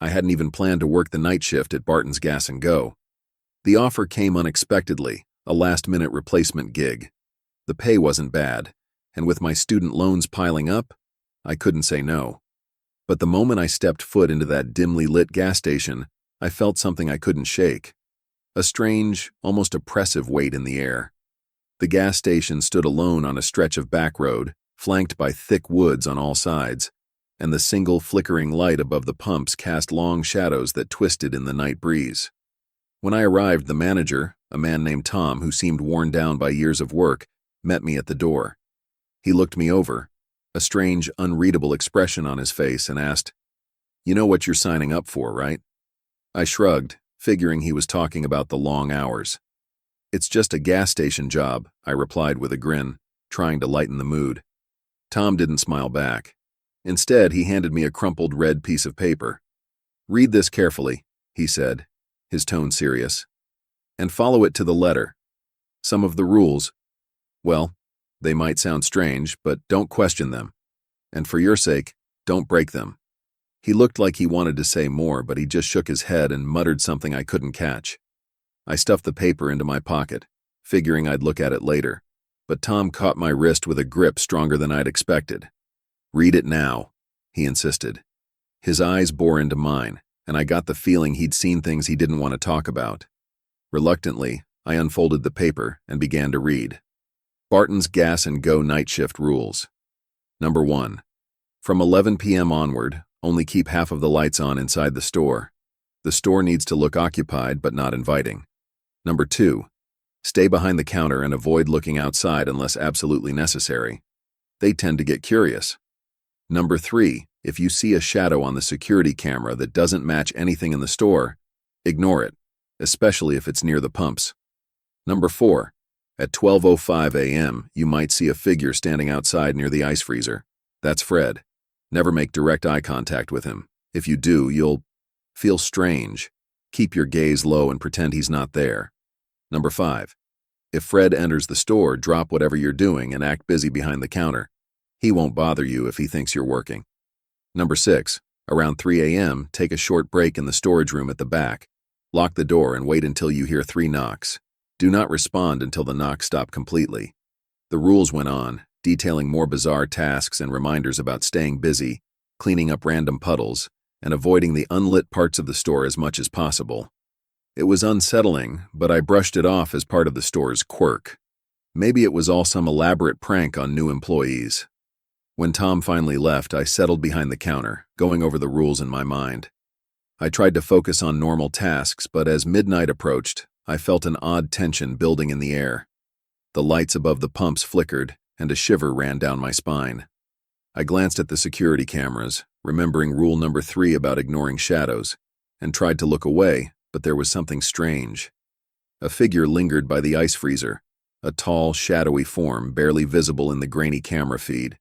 I hadn't even planned to work the night shift at Barton's Gas and Go. The offer came unexpectedly, a last-minute replacement gig. The pay wasn't bad, and with my student loans piling up, I couldn't say no. But the moment I stepped foot into that dimly lit gas station, I felt something I couldn't shake. A strange, almost oppressive weight in the air. The gas station stood alone on a stretch of back road, flanked by thick woods on all sides, and the single flickering light above the pumps cast long shadows that twisted in the night breeze. When I arrived, the manager, a man named Tom who seemed worn down by years of work, met me at the door. He looked me over, a strange, unreadable expression on his face, and asked, "You know what you're signing up for, right?" I shrugged, figuring he was talking about the long hours. "It's just a gas station job," I replied with a grin, trying to lighten the mood. Tom didn't smile back. Instead, he handed me a crumpled red piece of paper. "Read this carefully," he said, his tone serious, "and follow it to the letter. Some of the rules, well, they might sound strange, but don't question them. And for your sake, don't break them." He looked like he wanted to say more, but he just shook his head and muttered something I couldn't catch. I stuffed the paper into my pocket, figuring I'd look at it later, but Tom caught my wrist with a grip stronger than I'd expected. "Read it now," he insisted. His eyes bore into mine, and I got the feeling he'd seen things he didn't want to talk about. Reluctantly, I unfolded the paper and began to read. Barton's Gas and Go night shift rules. Number 1. From 11 p.m. onward, only keep half of the lights on inside the store. The store needs to look occupied but not inviting. Number 2. Stay behind the counter and avoid looking outside unless absolutely necessary. They tend to get curious. Number 3. If you see a shadow on the security camera that doesn't match anything in the store, ignore it, especially if it's near the pumps. Number 4. At 12:05 a.m., you might see a figure standing outside near the ice freezer. That's Fred. Never make direct eye contact with him. If you do, you'll feel strange. Keep your gaze low and pretend he's not there. Number 5. If Fred enters the store, drop whatever you're doing and act busy behind the counter. He won't bother you if he thinks you're working. Number 6. Around 3 a.m., take a short break in the storage room at the back. Lock the door and wait until you hear 3 knocks. Do not respond until the knocks stop completely. The rules went on, detailing more bizarre tasks and reminders about staying busy, cleaning up random puddles, and avoiding the unlit parts of the store as much as possible. It was unsettling, but I brushed it off as part of the store's quirk. Maybe it was all some elaborate prank on new employees. When Tom finally left, I settled behind the counter, going over the rules in my mind. I tried to focus on normal tasks, but as midnight approached, I felt an odd tension building in the air. The lights above the pumps flickered, and a shiver ran down my spine. I glanced at the security cameras, remembering rule number 3 about ignoring shadows, and tried to look away, but there was something strange. A figure lingered by the ice freezer, a tall, shadowy form barely visible in the grainy camera feed.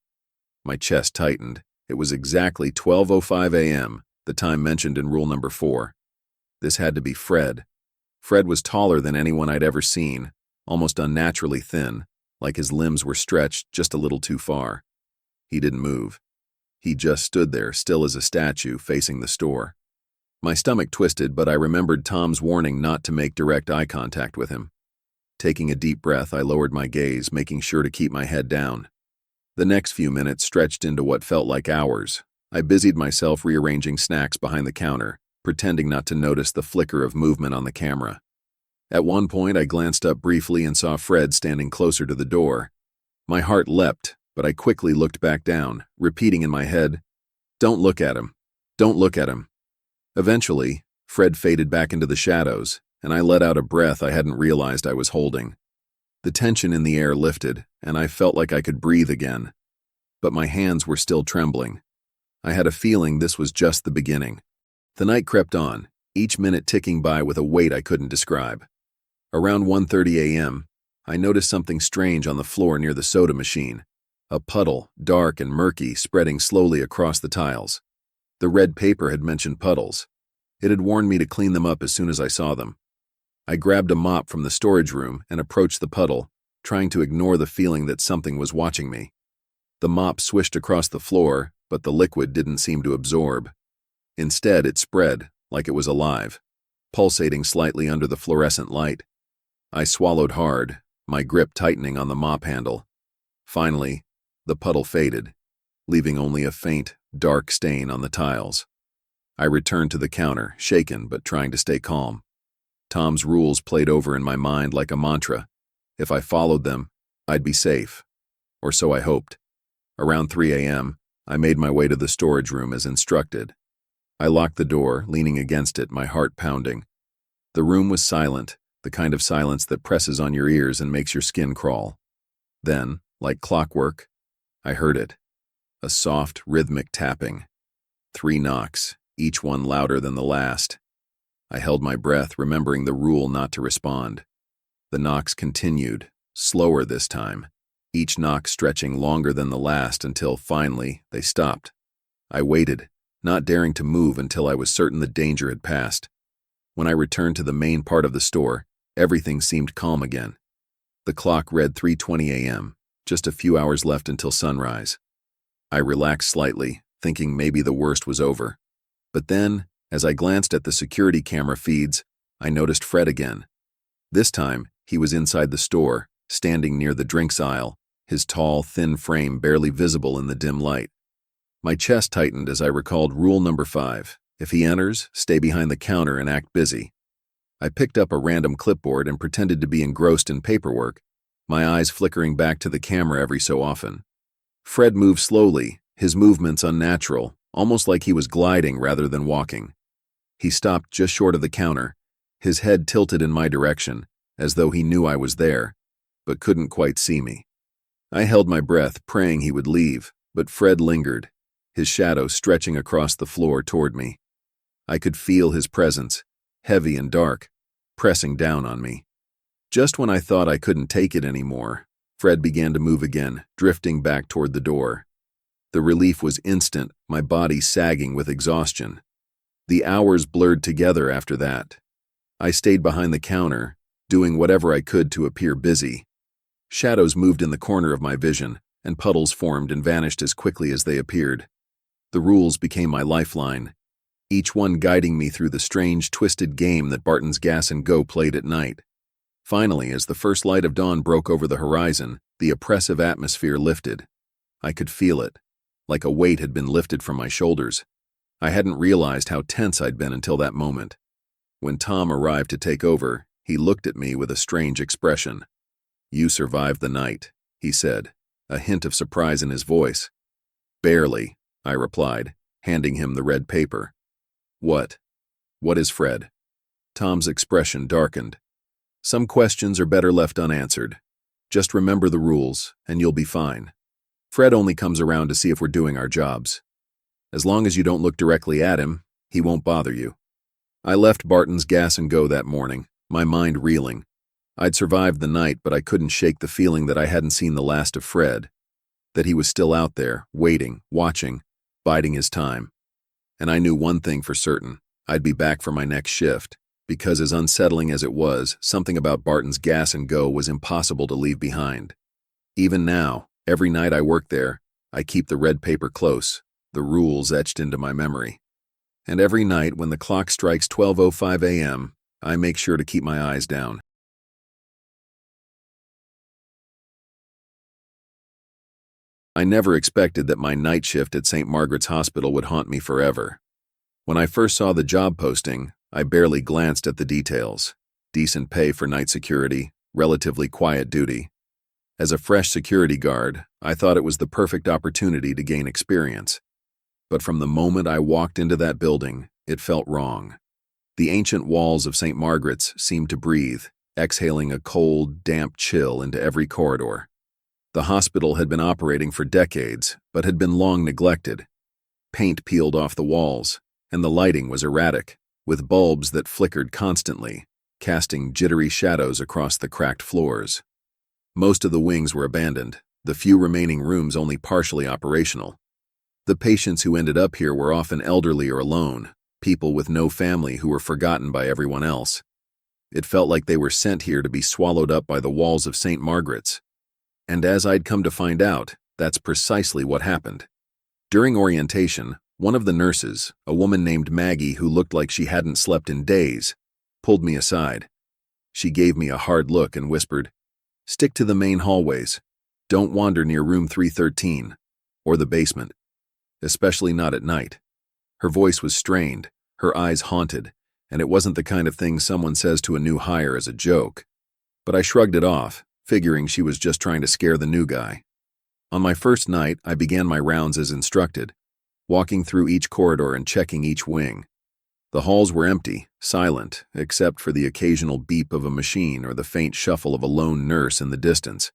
My chest tightened. It was exactly 12:05 a.m., the time mentioned in rule number 4. This had to be Fred. Fred was taller than anyone I'd ever seen, almost unnaturally thin, like his limbs were stretched just a little too far. He didn't move. He just stood there, still as a statue, facing the store. My stomach twisted, but I remembered Tom's warning not to make direct eye contact with him. Taking a deep breath, I lowered my gaze, making sure to keep my head down. The next few minutes stretched into what felt like hours. I busied myself rearranging snacks behind the counter, pretending not to notice the flicker of movement on the camera. At one point, I glanced up briefly and saw Fred standing closer to the door. My heart leapt, but I quickly looked back down, repeating in my head, "Don't look at him. Don't look at him." Eventually, Fred faded back into the shadows, and I let out a breath I hadn't realized I was holding. The tension in the air lifted, and I felt like I could breathe again. But my hands were still trembling. I had a feeling this was just the beginning. The night crept on, each minute ticking by with a weight I couldn't describe. Around 1:30 a.m., I noticed something strange on the floor near the soda machine. A puddle, dark and murky, spreading slowly across the tiles. The red paper had mentioned puddles. It had warned me to clean them up as soon as I saw them. I grabbed a mop from the storage room and approached the puddle, trying to ignore the feeling that something was watching me. The mop swished across the floor, but the liquid didn't seem to absorb. Instead, it spread, like it was alive, pulsating slightly under the fluorescent light. I swallowed hard, my grip tightening on the mop handle. Finally, the puddle faded, leaving only a faint, dark stain on the tiles. I returned to the counter, shaken but trying to stay calm. Tom's rules played over in my mind like a mantra. If I followed them, I'd be safe. Or so I hoped. Around 3 a.m., I made my way to the storage room as instructed. I locked the door, leaning against it, my heart pounding. The room was silent, the kind of silence that presses on your ears and makes your skin crawl. Then, like clockwork, I heard it. A soft, rhythmic tapping. 3 knocks, each one louder than the last. I held my breath, remembering the rule not to respond. The knocks continued, slower this time, each knock stretching longer than the last until, finally, they stopped. I waited, not daring to move until I was certain the danger had passed. When I returned to the main part of the store, everything seemed calm again. The clock read 3:20 a.m., just a few hours left until sunrise. I relaxed slightly, thinking maybe the worst was over. But then, as I glanced at the security camera feeds, I noticed Fred again. This time, he was inside the store, standing near the drinks aisle, his tall, thin frame barely visible in the dim light. My chest tightened as I recalled rule number 5. If he enters, stay behind the counter and act busy. I picked up a random clipboard and pretended to be engrossed in paperwork, my eyes flickering back to the camera every so often. Fred moved slowly, his movements unnatural, almost like he was gliding rather than walking. He stopped just short of the counter, his head tilted in my direction, as though he knew I was there, but couldn't quite see me. I held my breath, praying he would leave, but Fred lingered, his shadow stretching across the floor toward me. I could feel his presence, heavy and dark, pressing down on me. Just when I thought I couldn't take it anymore, Fred began to move again, drifting back toward the door. The relief was instant, my body sagging with exhaustion. The hours blurred together after that. I stayed behind the counter, doing whatever I could to appear busy. Shadows moved in the corner of my vision, and puddles formed and vanished as quickly as they appeared. The rules became my lifeline, each one guiding me through the strange, twisted game that Barton's Gas and Go played at night. Finally, as the first light of dawn broke over the horizon, the oppressive atmosphere lifted. I could feel it, like a weight had been lifted from my shoulders. I hadn't realized how tense I'd been until that moment. When Tom arrived to take over, he looked at me with a strange expression. "You survived the night," he said, a hint of surprise in his voice. "Barely," I replied, handing him the red paper. What is Fred?" Tom's expression darkened. "Some questions are better left unanswered. Just remember the rules, and you'll be fine. Fred only comes around to see if we're doing our jobs. As long as you don't look directly at him, he won't bother you." I left Barton's Gas and Go that morning, my mind reeling. I'd survived the night, but I couldn't shake the feeling that I hadn't seen the last of Fred, that he was still out there, waiting, watching, biding his time. And I knew one thing for certain: I'd be back for my next shift, because as unsettling as it was, something about Barton's Gas and Go was impossible to leave behind. Even now, every night I work there, I keep the red paper close, the rules etched into my memory. And every night when the clock strikes 12:05 a.m., I make sure to keep my eyes down. I never expected that my night shift at St. Margaret's Hospital would haunt me forever. When I first saw the job posting, I barely glanced at the details. Decent pay for night security, relatively quiet duty. As a fresh security guard, I thought it was the perfect opportunity to gain experience. But from the moment I walked into that building, it felt wrong. The ancient walls of St. Margaret's seemed to breathe, exhaling a cold, damp chill into every corridor. The hospital had been operating for decades, but had been long neglected. Paint peeled off the walls, and the lighting was erratic, with bulbs that flickered constantly, casting jittery shadows across the cracked floors. Most of the wings were abandoned, the few remaining rooms only partially operational. The patients who ended up here were often elderly or alone, people with no family who were forgotten by everyone else. It felt like they were sent here to be swallowed up by the walls of St. Margaret's. And as I'd come to find out, that's precisely what happened. During orientation, One of the nurses, a woman named Maggie who looked like she hadn't slept in days, pulled me aside. She gave me a hard look and whispered, "Stick to the main hallways. Don't wander near room 313, or the basement, especially not at night." Her voice was strained, her eyes haunted, and it wasn't the kind of thing someone says to a new hire as a joke. But I shrugged it off, figuring she was just trying to scare the new guy. On my first night, I began my rounds as instructed, walking through each corridor and checking each wing. The halls were empty, silent, except for the occasional beep of a machine or the faint shuffle of a lone nurse in the distance.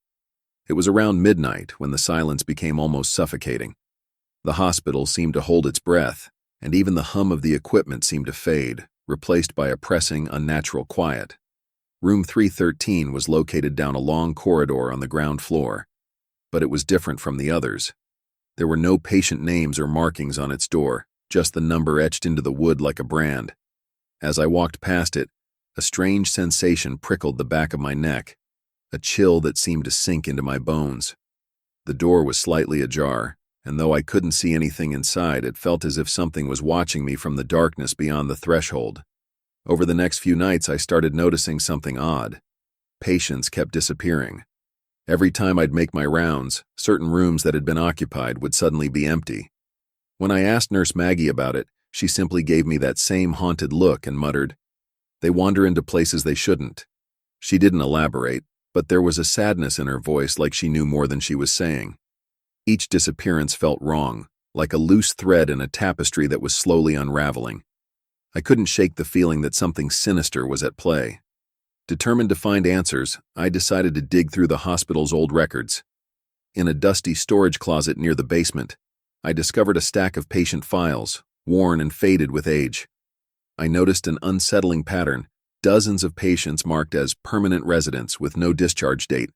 It was around midnight when the silence became almost suffocating. The hospital seemed to hold its breath, and even the hum of the equipment seemed to fade, replaced by a pressing, unnatural quiet. Room 313 was located down a long corridor on the ground floor, but it was different from the others. There were no patient names or markings on its door, just the number etched into the wood like a brand. As I walked past it, a strange sensation prickled the back of my neck, a chill that seemed to sink into my bones. The door was slightly ajar, and though I couldn't see anything inside, it felt as if something was watching me from the darkness beyond the threshold. Over the next few nights, I started noticing something odd. Patients kept disappearing. Every time I'd make my rounds, certain rooms that had been occupied would suddenly be empty. When I asked Nurse Maggie about it, she simply gave me that same haunted look and muttered, "They wander into places they shouldn't." She didn't elaborate, but there was a sadness in her voice, like she knew more than she was saying. Each disappearance felt wrong, like a loose thread in a tapestry that was slowly unraveling. I couldn't shake the feeling that something sinister was at play. Determined to find answers, I decided to dig through the hospital's old records. In a dusty storage closet near the basement, I discovered a stack of patient files, worn and faded with age. I noticed an unsettling pattern, dozens of patients marked as permanent residents with no discharge date.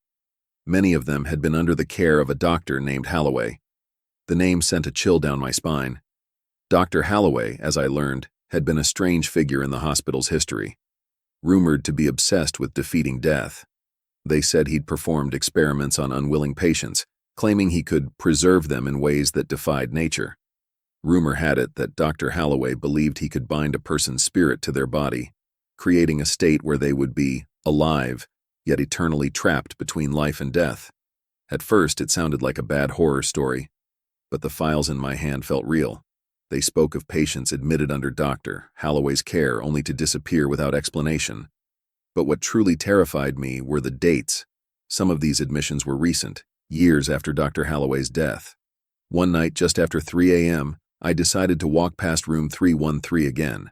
Many of them had been under the care of a doctor named Holloway. The name sent a chill down my spine. Dr. Holloway, as I learned, had been a strange figure in the hospital's history, rumored to be obsessed with defeating death. They said he'd performed experiments on unwilling patients, claiming he could preserve them in ways that defied nature. Rumor had it that Dr. Holloway believed he could bind a person's spirit to their body, creating a state where they would be alive, yet eternally trapped between life and death. At first, it sounded like a bad horror story, but the files in my hand felt real. They spoke of patients admitted under Dr. Holloway's care only to disappear without explanation. But what truly terrified me were the dates. Some of these admissions were recent, years after Dr. Holloway's death. One night, just after 3 a.m., I decided to walk past room 313 again.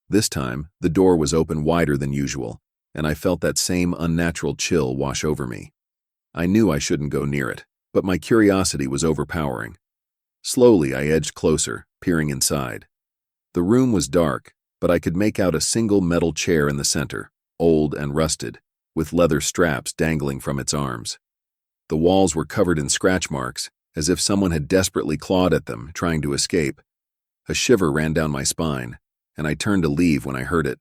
This time, the door was open wider than usual, and I felt that same unnatural chill wash over me. I knew I shouldn't go near it, but my curiosity was overpowering. Slowly, I edged closer, peering inside. The room was dark, but I could make out a single metal chair in the center, old and rusted, with leather straps dangling from its arms. The walls were covered in scratch marks, as if someone had desperately clawed at them, trying to escape. A shiver ran down my spine, and I turned to leave when I heard it.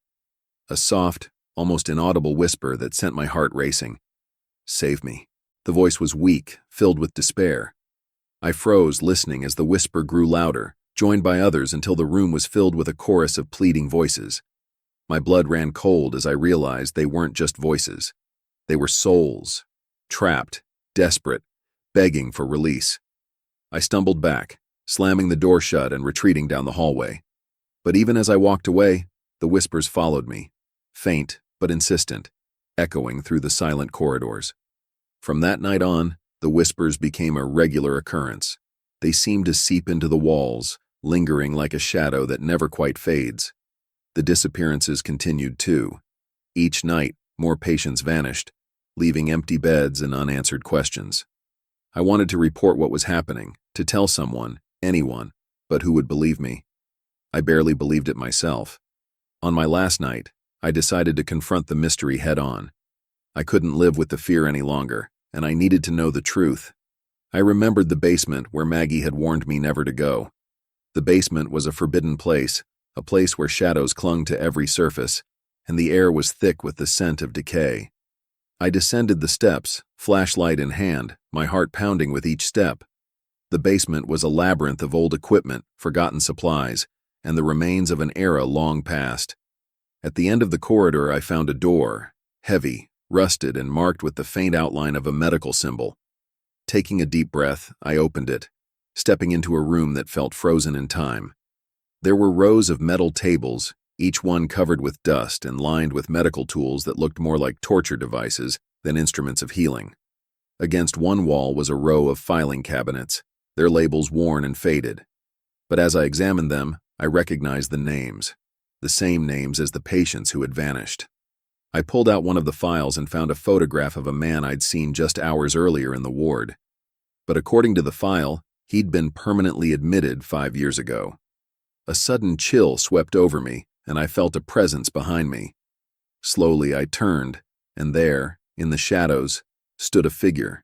A soft, almost inaudible whisper that sent my heart racing. "Save me." The voice was weak, filled with despair. I froze, listening as the whisper grew louder, joined by others until the room was filled with a chorus of pleading voices. My blood ran cold as I realized they weren't just voices. They were souls, trapped, desperate, begging for release. I stumbled back, slamming the door shut and retreating down the hallway. But even as I walked away, the whispers followed me, faint but insistent, echoing through the silent corridors. From that night on, the whispers became a regular occurrence. They seemed to seep into the walls, lingering like a shadow that never quite fades. The disappearances continued too. Each night, more patients vanished, leaving empty beds and unanswered questions. I wanted to report what was happening, to tell someone, anyone, but who would believe me? I barely believed it myself. On my last night, I decided to confront the mystery head-on. I couldn't live with the fear any longer, and I needed to know the truth. I remembered the basement where Maggie had warned me never to go. The basement was a forbidden place, a place where shadows clung to every surface, and the air was thick with the scent of decay. I descended the steps, flashlight in hand, my heart pounding with each step. The basement was a labyrinth of old equipment, forgotten supplies, and the remains of an era long past. At the end of the corridor, I found a door, heavy, rusted, and marked with the faint outline of a medical symbol. Taking a deep breath, I opened it, stepping into a room that felt frozen in time. There were rows of metal tables, each one covered with dust and lined with medical tools that looked more like torture devices than instruments of healing. Against one wall was a row of filing cabinets, their labels worn and faded. But as I examined them, I recognized the names, the same names as the patients who had vanished. I pulled out one of the files and found a photograph of a man I'd seen just hours earlier in the ward. But according to the file, he'd been permanently admitted 5 years ago. A sudden chill swept over me, and I felt a presence behind me. Slowly I turned, and there, in the shadows, stood a figure.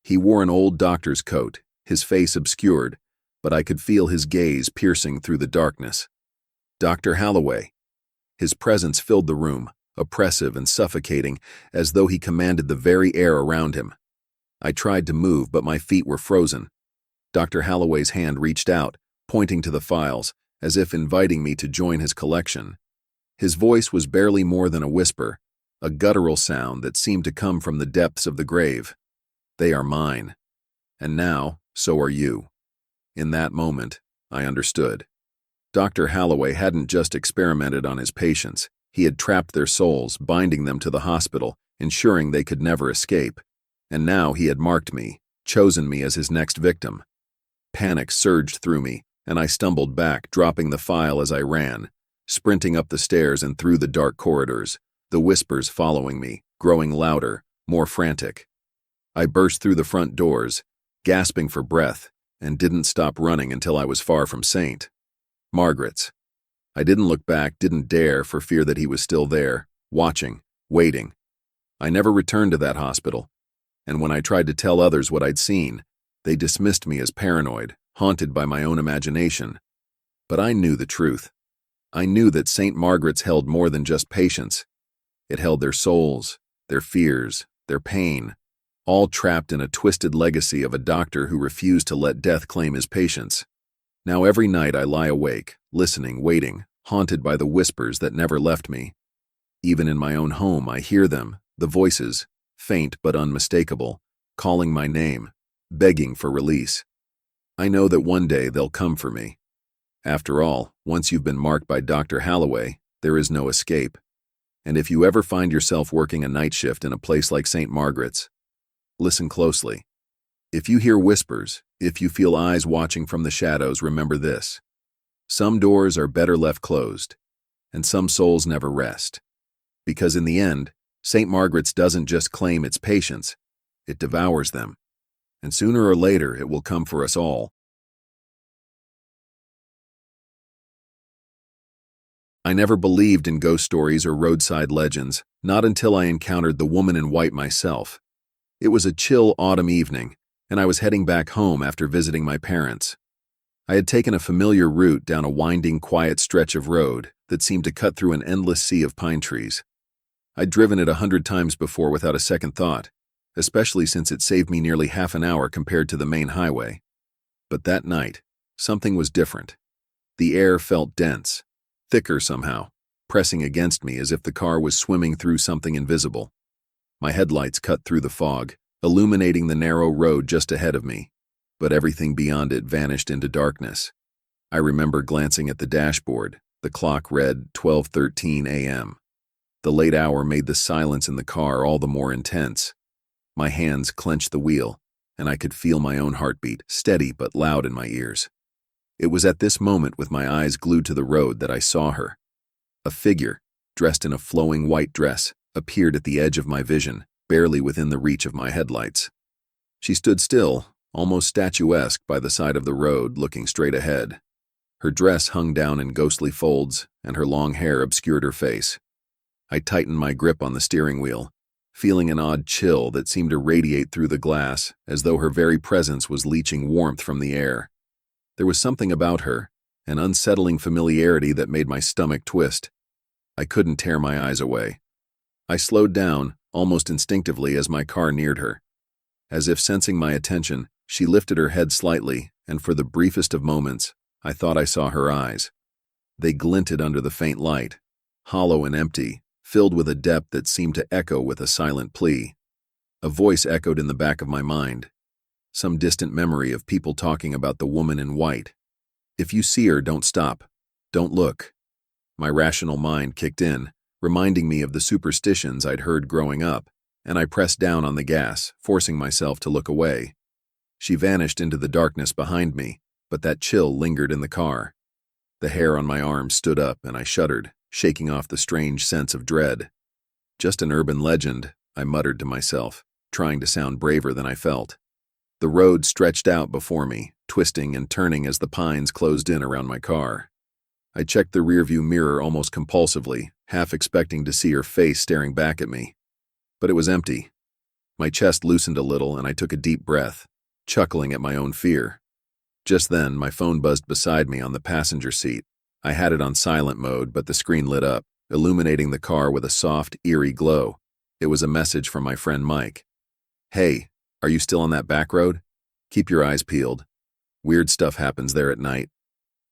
He wore an old doctor's coat, his face obscured, but I could feel his gaze piercing through the darkness. Dr. Holloway. His presence filled the room, oppressive and suffocating, as though he commanded the very air around him. I tried to move, but my feet were frozen. Dr. Holloway's hand reached out, pointing to the files, as if inviting me to join his collection. His voice was barely more than a whisper, a guttural sound that seemed to come from the depths of the grave. They are mine. And now, so are you. In that moment, I understood. Dr. Holloway hadn't just experimented on his patients. He had trapped their souls, binding them to the hospital, ensuring they could never escape. And now he had marked me, chosen me as his next victim. Panic surged through me, and I stumbled back, dropping the file as I ran, sprinting up the stairs and through the dark corridors, the whispers following me, growing louder, more frantic. I burst through the front doors, gasping for breath, and didn't stop running until I was far from St. Margaret's. I didn't look back, didn't dare, for fear that he was still there, watching, waiting. I never returned to that hospital, and when I tried to tell others what I'd seen, they dismissed me as paranoid, haunted by my own imagination. But I knew the truth. I knew that St. Margaret's held more than just patients. It held their souls, their fears, their pain, all trapped in a twisted legacy of a doctor who refused to let death claim his patients. Now every night I lie awake, listening, waiting, haunted by the whispers that never left me. Even in my own home, I hear them, the voices, faint but unmistakable, calling my name, begging for release. I know that one day they'll come for me. After all, once you've been marked by Dr. Holloway, there is no escape. And if you ever find yourself working a night shift in a place like St. Margaret's, listen closely. If you hear whispers, if you feel eyes watching from the shadows, remember this. Some doors are better left closed, and some souls never rest. Because in the end, St. Margaret's doesn't just claim its patients, it devours them. And sooner or later, it will come for us all. I never believed in ghost stories or roadside legends, not until I encountered the woman in white myself. It was a chill autumn evening, and I was heading back home after visiting my parents. I had taken a familiar route down a winding, quiet stretch of road that seemed to cut through an endless sea of pine trees. I'd driven it 100 times before without a second thought, especially since it saved me nearly half an hour compared to the main highway. But that night, something was different. The air felt dense, thicker somehow, pressing against me as if the car was swimming through something invisible. My headlights cut through the fog, illuminating the narrow road just ahead of me, but everything beyond it vanished into darkness. I remember glancing at the dashboard. The clock read 12:13 a.m. The late hour made the silence in the car all the more intense. My hands clenched the wheel, and I could feel my own heartbeat, steady but loud in my ears. It was at this moment, with my eyes glued to the road, that I saw her. A figure, dressed in a flowing white dress, appeared at the edge of my vision, barely within the reach of my headlights. She stood still, almost statuesque, by the side of the road, looking straight ahead. Her dress hung down in ghostly folds, and her long hair obscured her face. I tightened my grip on the steering wheel, feeling an odd chill that seemed to radiate through the glass, as though her very presence was leaching warmth from the air. There was something about her, an unsettling familiarity that made my stomach twist. I couldn't tear my eyes away. I slowed down, almost instinctively, as my car neared her. As if sensing my attention, She lifted her head slightly, and for the briefest of moments, I thought I saw her eyes. They glinted under the faint light, hollow and empty, filled with a depth that seemed to echo with a silent plea. A voice echoed in the back of my mind, some distant memory of people talking about the woman in white. If you see her, don't stop. Don't look. My rational mind kicked in, reminding me of the superstitions I'd heard growing up, and I pressed down on the gas, forcing myself to look away. She vanished into the darkness behind me, but that chill lingered in the car. The hair on my arm stood up, and I shuddered, shaking off the strange sense of dread. Just an urban legend, I muttered to myself, trying to sound braver than I felt. The road stretched out before me, twisting and turning as the pines closed in around my car. I checked the rearview mirror almost compulsively, half expecting to see her face staring back at me. But it was empty. My chest loosened a little, and I took a deep breath, chuckling at my own fear. Just then, my phone buzzed beside me on the passenger seat. I had it on silent mode, but the screen lit up, illuminating the car with a soft, eerie glow. It was a message from my friend Mike. "Hey, are you still on that back road? Keep your eyes peeled. Weird stuff happens there at night."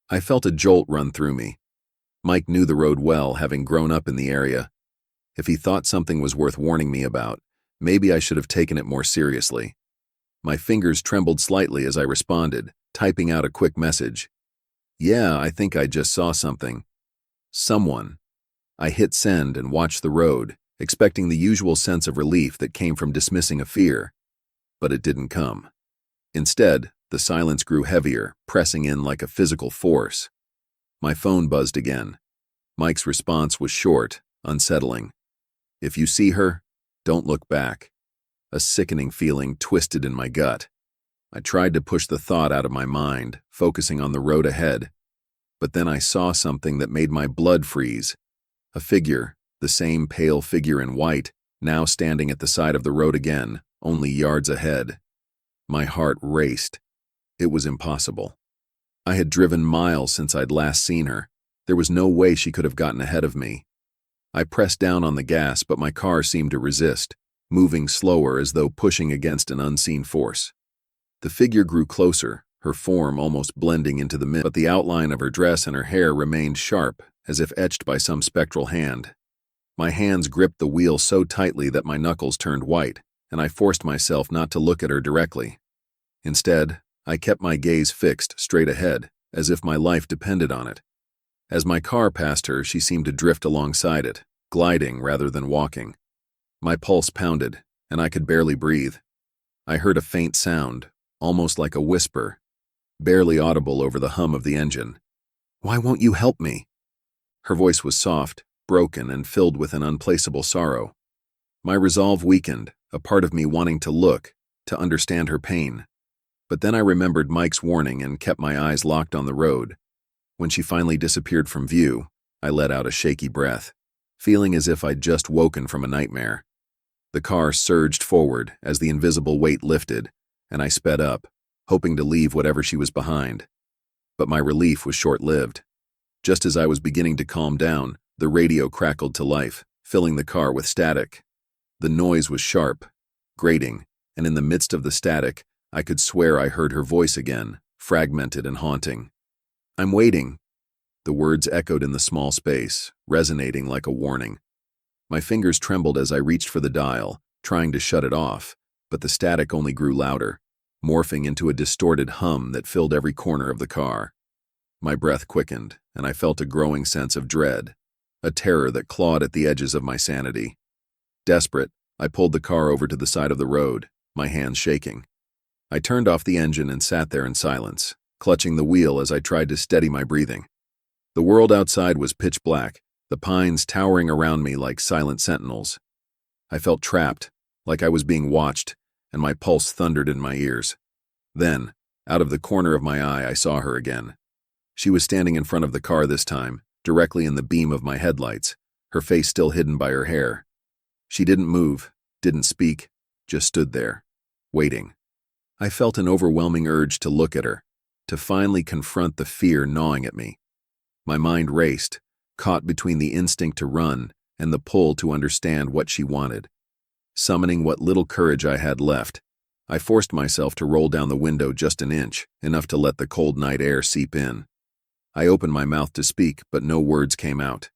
I felt a jolt run through me. Mike knew the road well, having grown up in the area. If he thought something was worth warning me about, maybe I should have taken it more seriously. My fingers trembled slightly as I responded, typing out a quick message. "Yeah, I think I just saw something. Someone." I hit send and watched the road, expecting the usual sense of relief that came from dismissing a fear. But it didn't come. Instead, the silence grew heavier, pressing in like a physical force. My phone buzzed again. Mike's response was short, unsettling. "If you see her, don't look back." A sickening feeling twisted in my gut. I tried to push the thought out of my mind, focusing on the road ahead. But then I saw something that made my blood freeze. A figure, the same pale figure in white, now standing at the side of the road again, only yards ahead. My heart raced. It was impossible. I had driven miles since I'd last seen her. There was no way she could have gotten ahead of me. I pressed down on the gas, but my car seemed to resist, moving slower as though pushing against an unseen force. The figure grew closer, her form almost blending into the mist, but the outline of her dress and her hair remained sharp, as if etched by some spectral hand. My hands gripped the wheel so tightly that my knuckles turned white, and I forced myself not to look at her directly. Instead, I kept my gaze fixed straight ahead, as if my life depended on it. As my car passed her, she seemed to drift alongside it, gliding rather than walking. My pulse pounded, and I could barely breathe. I heard a faint sound, almost like a whisper, barely audible over the hum of the engine. "Why won't you help me?" Her voice was soft, broken, and filled with an unplaceable sorrow. My resolve weakened, a part of me wanting to look, to understand her pain. But then I remembered Mike's warning and kept my eyes locked on the road. When she finally disappeared from view, I let out a shaky breath, feeling as if I'd just woken from a nightmare. The car surged forward as the invisible weight lifted, and I sped up, hoping to leave whatever she was behind. But my relief was short-lived. Just as I was beginning to calm down, the radio crackled to life, filling the car with static. The noise was sharp, grating, and in the midst of the static, I could swear I heard her voice again, fragmented and haunting. "I'm waiting." The words echoed in the small space, resonating like a warning. My fingers trembled as I reached for the dial, trying to shut it off, but the static only grew louder, morphing into a distorted hum that filled every corner of the car. My breath quickened, and I felt a growing sense of dread, a terror that clawed at the edges of my sanity. Desperate, I pulled the car over to the side of the road, my hands shaking. I turned off the engine and sat there in silence, clutching the wheel as I tried to steady my breathing. The world outside was pitch black, the pines towering around me like silent sentinels. I felt trapped, like I was being watched, and my pulse thundered in my ears. Then, out of the corner of my eye, I saw her again. She was standing in front of the car this time, directly in the beam of my headlights, her face still hidden by her hair. She didn't move, didn't speak, just stood there, waiting. I felt an overwhelming urge to look at her, to finally confront the fear gnawing at me. My mind raced, caught between the instinct to run and the pull to understand what she wanted. Summoning what little courage I had left, I forced myself to roll down the window just an inch, enough to let the cold night air seep in. I opened my mouth to speak, but no words came out.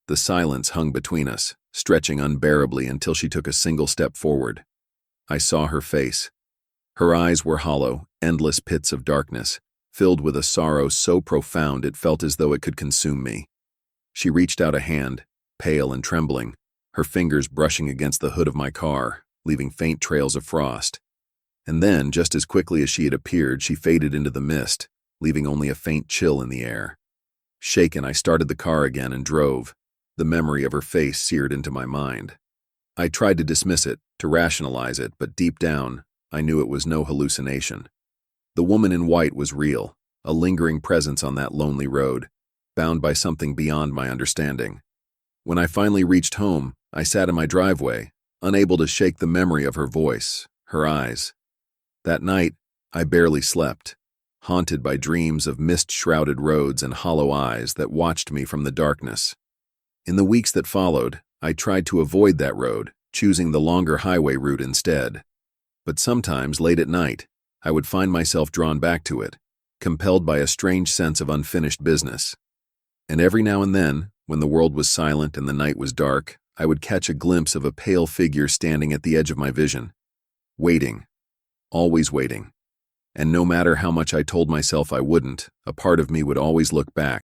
The silence hung between us, stretching unbearably until she took a single step forward. I saw her face. Her eyes were hollow, endless pits of darkness, filled with a sorrow so profound it felt as though it could consume me. She reached out a hand, pale and trembling, her fingers brushing against the hood of my car, leaving faint trails of frost. And then, just as quickly as she had appeared, she faded into the mist, leaving only a faint chill in the air. Shaken, I started the car again and drove, the memory of her face seared into my mind. I tried to dismiss it, to rationalize it, but deep down, I knew it was no hallucination. The woman in white was real, a lingering presence on that lonely road, bound by something beyond my understanding. When I finally reached home, I sat in my driveway, unable to shake the memory of her voice, her eyes. That night, I barely slept, haunted by dreams of mist-shrouded roads and hollow eyes that watched me from the darkness. In the weeks that followed, I tried to avoid that road, choosing the longer highway route instead. But sometimes, late at night, I would find myself drawn back to it, compelled by a strange sense of unfinished business. And every now and then, when the world was silent and the night was dark, I would catch a glimpse of a pale figure standing at the edge of my vision. Waiting. Always waiting. And no matter how much I told myself I wouldn't, a part of me would always look back,